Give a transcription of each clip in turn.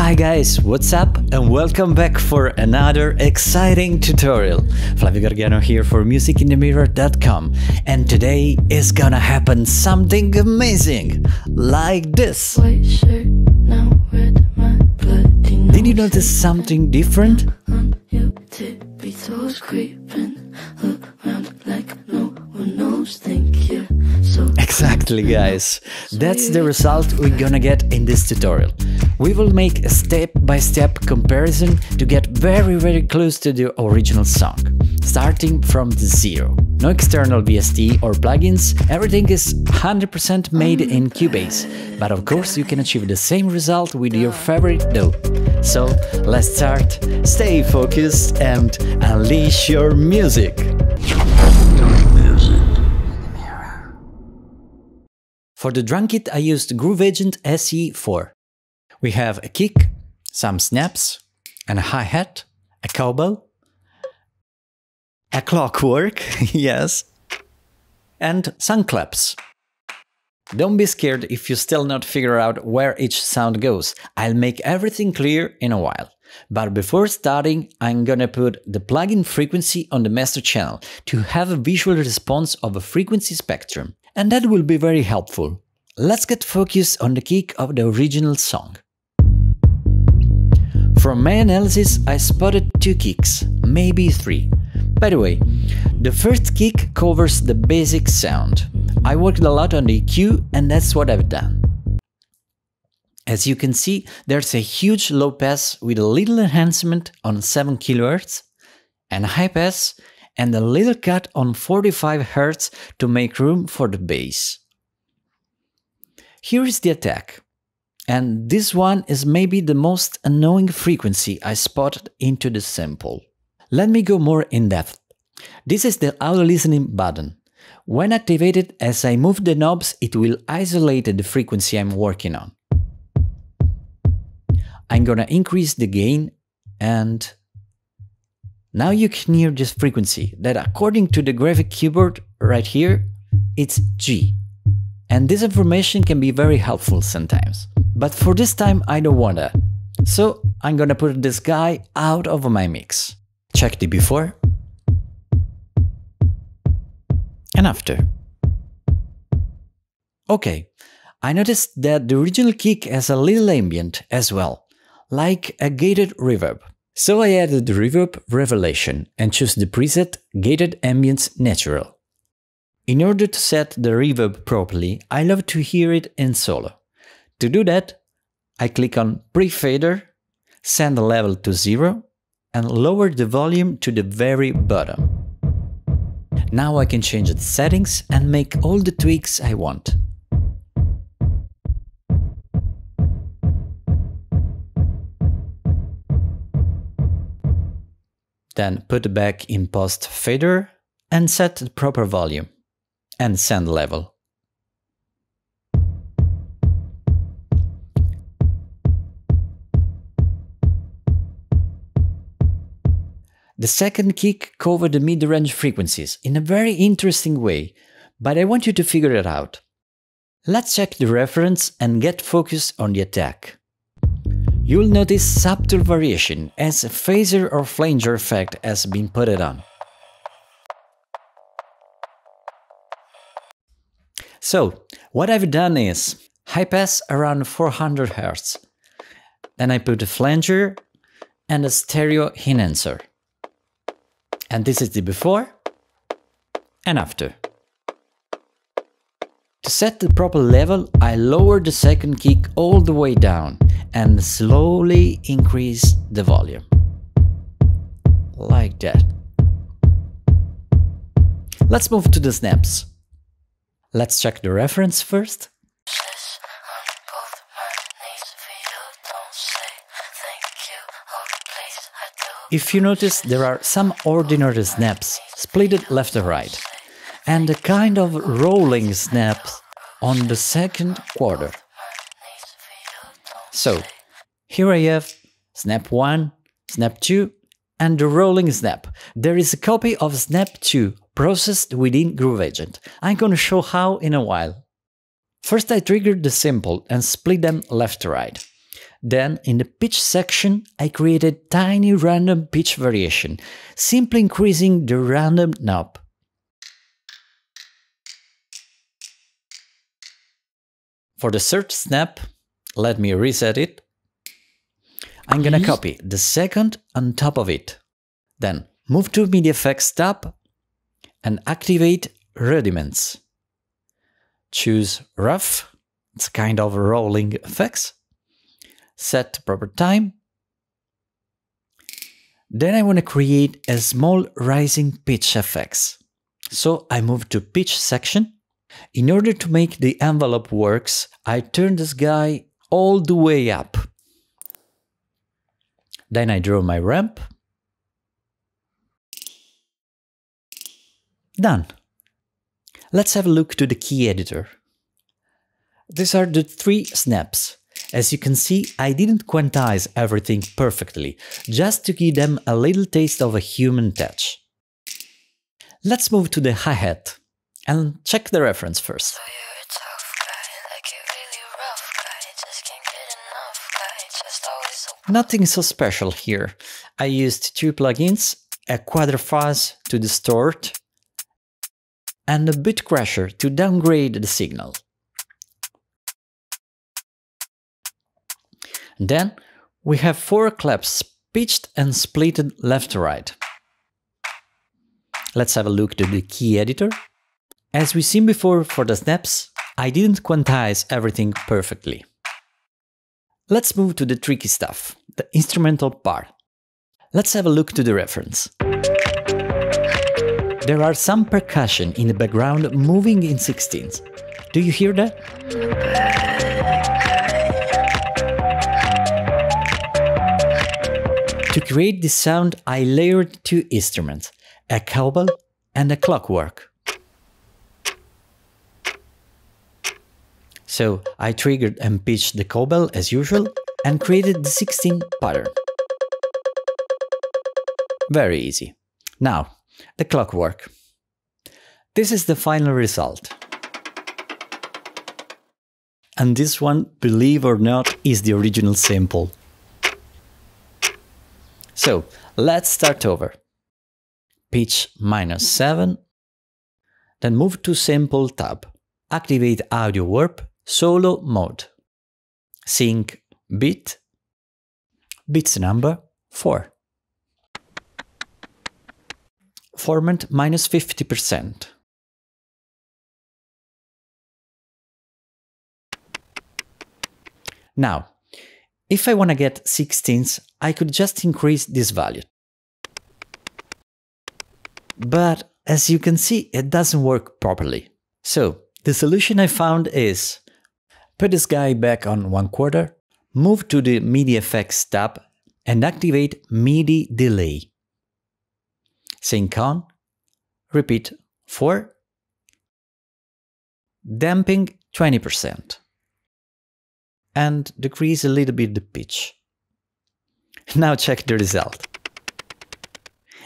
Hi guys, what's up and welcome back for another exciting tutorial. Flavio Gargano here for musicinthemirror.com, and today is gonna happen something amazing, like this. Did you notice something different? Exactly guys, that's the result we're gonna get in this tutorial. We will make a step-by-step comparison to get very close to the original song, starting from the zero. No external VST or plugins, everything is 100% made in Cubase, but of course you can achieve the same result with your favorite DAW. So let's start, stay focused and unleash your music! For the drum kit I used Groove Agent SE4. We have a kick, some snaps, and a hi-hat, a cowbell, a clockwork, yes, and some claps. Don't be scared if you still not figure out where each sound goes. I'll make everything clear in a while. But before starting, I'm gonna put the plugin frequency on the master channel to have a visual response of a frequency spectrum. And that will be very helpful. Let's get focused on the kick of the original song. From my analysis, I spotted 2 kicks, maybe 3. By the way, the first kick covers the basic sound. I worked a lot on the EQ and that's what I've done. As you can see, there's a huge low pass with a little enhancement on 7 kHz, and a high pass and a little cut on 45 Hz to make room for the bass. Here is the attack. And this one is maybe the most annoying frequency I spotted into the sample. Let me go more in depth. This is the audio listening button. When activated, as I move the knobs, it will isolate the frequency I'm working on. I'm gonna increase the gain, and now you can hear this frequency that according to the graphic keyboard right here, it's G. And this information can be very helpful sometimes. But for this time I don't want that. So I'm gonna put this guy out of my mix. Check the before and after. Okay, I noticed that the original kick has a little ambient as well, like a gated reverb. So I added the reverb revelation and choose the preset Gated Ambience Natural. In order to set the reverb properly, I love to hear it in solo. To do that, I click on Pre-Fader, send the level to 0, and lower the volume to the very bottom. Now I can change the settings and make all the tweaks I want. Then put back in Post Fader and set the proper volume. And send level. The second kick covered the mid-range frequencies in a very interesting way, but I want you to figure it out. Let's check the reference and get focused on the attack. You'll notice subtle variation as a phaser or flanger effect has been put on. So, what I've done is high pass around 400 Hz. Then I put a flanger and a stereo enhancer. And this is the before and after. To set the proper level, I lowered the second kick all the way down and slowly increase the volume. Like that. Let's move to the snaps. Let's check the reference first. If you notice, there are some ordinary snaps, split left and right, and a kind of rolling snap on the second quarter. So, here I have snap 1, snap 2, and the rolling snap. There is a copy of snap 2 processed within Groove Agent. I'm gonna show how in a while. First I triggered the sample and split them left to right. Then, in the pitch section, I created tiny random pitch variation, simply increasing the random knob. For the third snap, let me reset it. I'm gonna copy the second on top of it. Then move to MIDI Effects tab and activate Rudiments. Choose Rough, it's kind of rolling effects. Set proper time. Then I want to create a small rising pitch effects. So I move to pitch section. In order to make the envelope works, I turn this guy all the way up. Then I draw my ramp. Done. Let's have a look to the key editor. These are the 3 snaps. As you can see, I didn't quantize everything perfectly, just to give them a little taste of a human touch. Let's move to the hi-hat and check the reference first. Nothing so special here. I used 2 plugins, a quadrifuzz to distort, and a bit crusher to downgrade the signal. Then we have 4 claps pitched and splitted left to right. Let's have a look to the key editor. As we've seen before for the snaps, I didn't quantize everything perfectly. Let's move to the tricky stuff, the instrumental part. Let's have a look to the reference. There are some percussion in the background moving in 16ths. Do you hear that? To create this sound, I layered 2 instruments, a cowbell and a clockwork. So I triggered and pitched the cowbell as usual and created the 16 pattern. Very easy. Now, the clockwork. This is the final result. And this one, believe or not, is the original sample. So, let's start over. Pitch -7, then move to Sample tab, activate Audio Warp, Solo Mode, Sync Beat, Beats number 4, Format -50%. Now, if I want to get 16ths, I could just increase this value. But as you can see, it doesn't work properly. So the solution I found is put this guy back on 1/4, move to the MIDI Effects tab and activate MIDI Delay. Sync on, repeat 4, damping 20%. And decrease a little bit the pitch. Now check the result.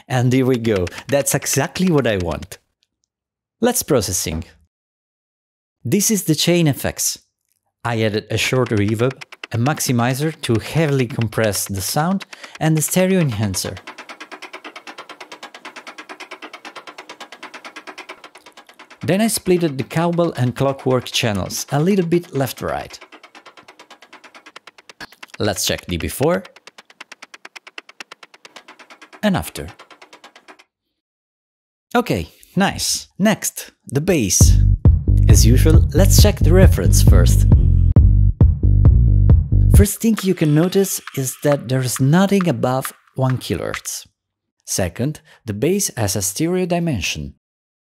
And here we go, that's exactly what I want. Let's processing. This is the chain effects. I added a short reverb, a maximizer to heavily compress the sound, and the stereo enhancer. Then I splitted the cowbell and clockwork channels a little bit left to right. Let's check the before and after. Okay, nice. Next, the bass. As usual, let's check the reference first. First thing you can notice is that there's nothing above 1 kHz. Second, the bass has a stereo dimension.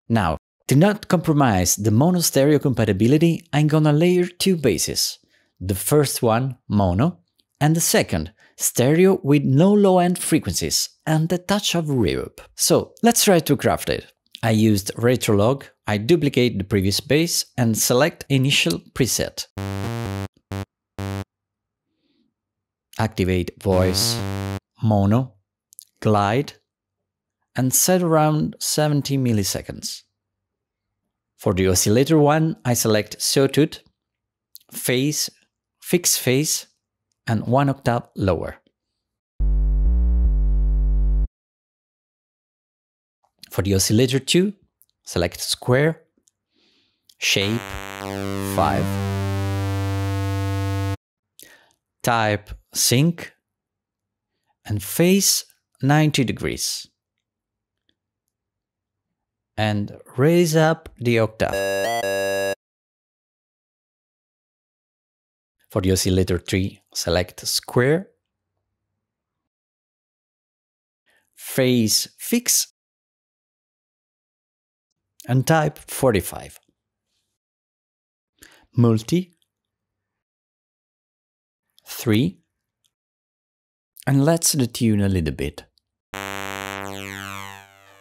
Now, to not compromise the mono stereo compatibility, I'm gonna layer 2 basses. The first one, mono, and the second, stereo with no low-end frequencies and a touch of reverb. So let's try to craft it. I used Retrolog, I duplicate the previous bass and select initial preset. Activate voice, mono, glide, and set around 70 milliseconds. For the oscillator one, I select sawtooth, phase, fixed phase, and 1 octave lower. For the oscillator 2, select square, shape 5, type sync, and phase 90 degrees. And raise up the octave. For the oscillator 3, select square, phase fix, and type 45. Multi 3, and let's detune a little bit.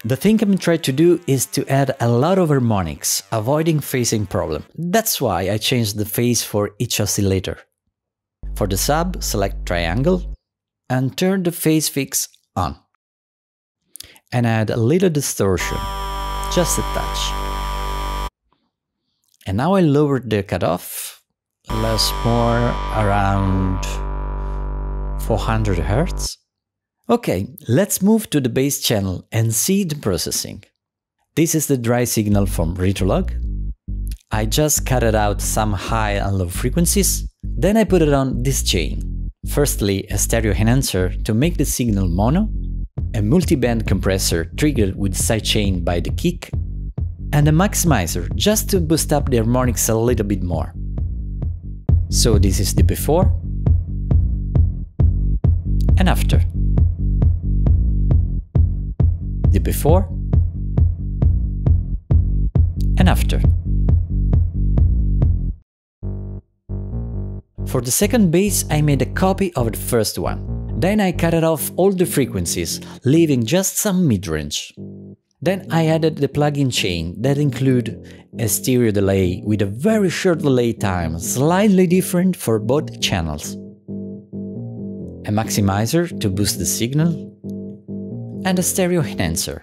The thing I'm trying to do is to add a lot of harmonics, avoiding phasing problem. That's why I changed the phase for each oscillator. For the sub, select triangle and turn the phase fix on. And add a little distortion, just a touch. And now I lowered the cutoff, less more around 400 Hz. Okay, let's move to the bass channel and see the processing. This is the dry signal from Retrolog. I just cut out some high and low frequencies, then I put it on this chain. Firstly, a stereo enhancer to make the signal mono, a multi-band compressor triggered with sidechain by the kick, and a maximizer just to boost up the harmonics a little bit more. So this is the before and after. The before and after. For the second bass, I made a copy of the first one. Then I cut off all the frequencies, leaving just some mid-range. Then I added the plugin chain that include a stereo delay with a very short delay time, slightly different for both channels, a maximizer to boost the signal, and a stereo enhancer.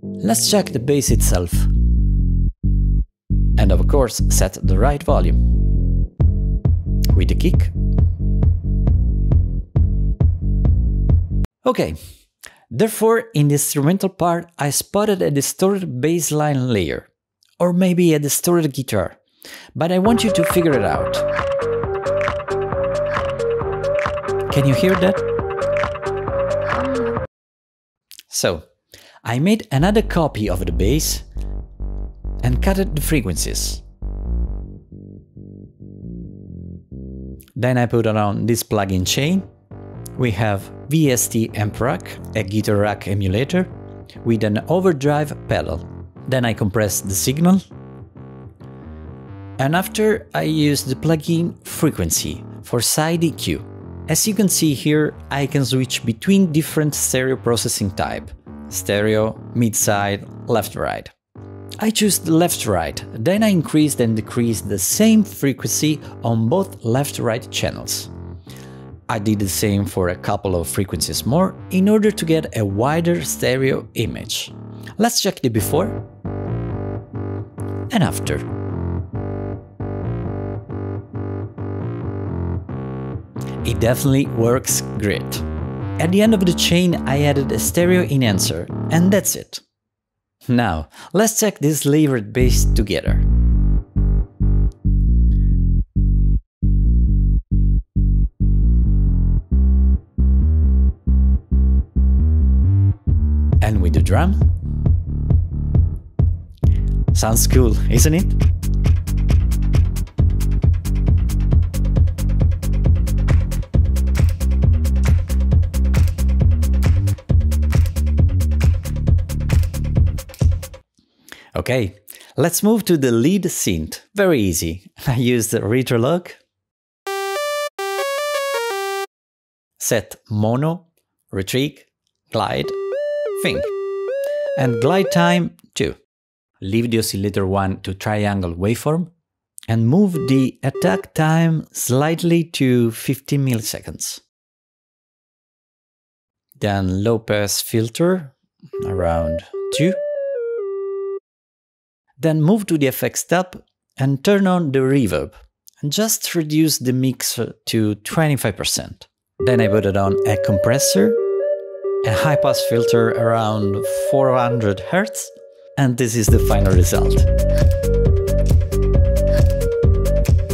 Let's check the bass itself. And of course, set the right volume. With the kick. Okay, therefore in the instrumental part I spotted a distorted bass line layer, or maybe a distorted guitar, but I want you to figure it out. Can you hear that? So, I made another copy of the bass and cut the frequencies. Then I put on this plugin chain. We have VST Amp Rack, a guitar rack emulator, with an overdrive pedal. Then I compress the signal. And after I use the plugin Frequency for side EQ. As you can see here, I can switch between different stereo processing type. Stereo, mid-side, left-right. I choose the left-right, then I increased and decreased the same frequency on both left-right channels. I did the same for a couple of frequencies more in order to get a wider stereo image. Let's check the before and after. It definitely works great. At the end of the chain I added a stereo enhancer, and that's it. Now, let's check this layered bass together. And with the drum? Sounds cool, isn't it? Okay, let's move to the lead synth. Very easy. I used the Retrolog, set mono, retrig, glide, think, and glide time 2. Leave the oscillator 1 to triangle waveform and move the attack time slightly to 15 milliseconds. Then low pass filter around 2. Then move to the effects tab and turn on the reverb, and just reduce the mix to 25%. Then I put it on a compressor, a high-pass filter around 400 Hz, and this is the final result.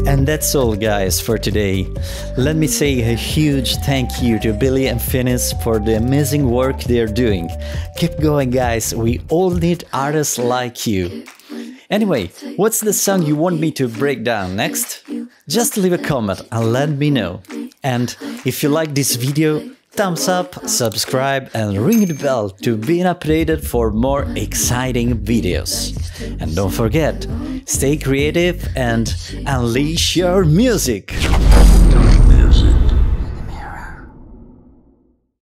And that's all, guys, for today. Let me say a huge thank you to Billie and Finis for the amazing work they're doing. Keep going, guys, we all need artists like you. Anyway, what's the song you want me to break down next? Just leave a comment and let me know. And if you like this video, thumbs up, subscribe and ring the bell to be updated for more exciting videos. And don't forget, stay creative and unleash your music!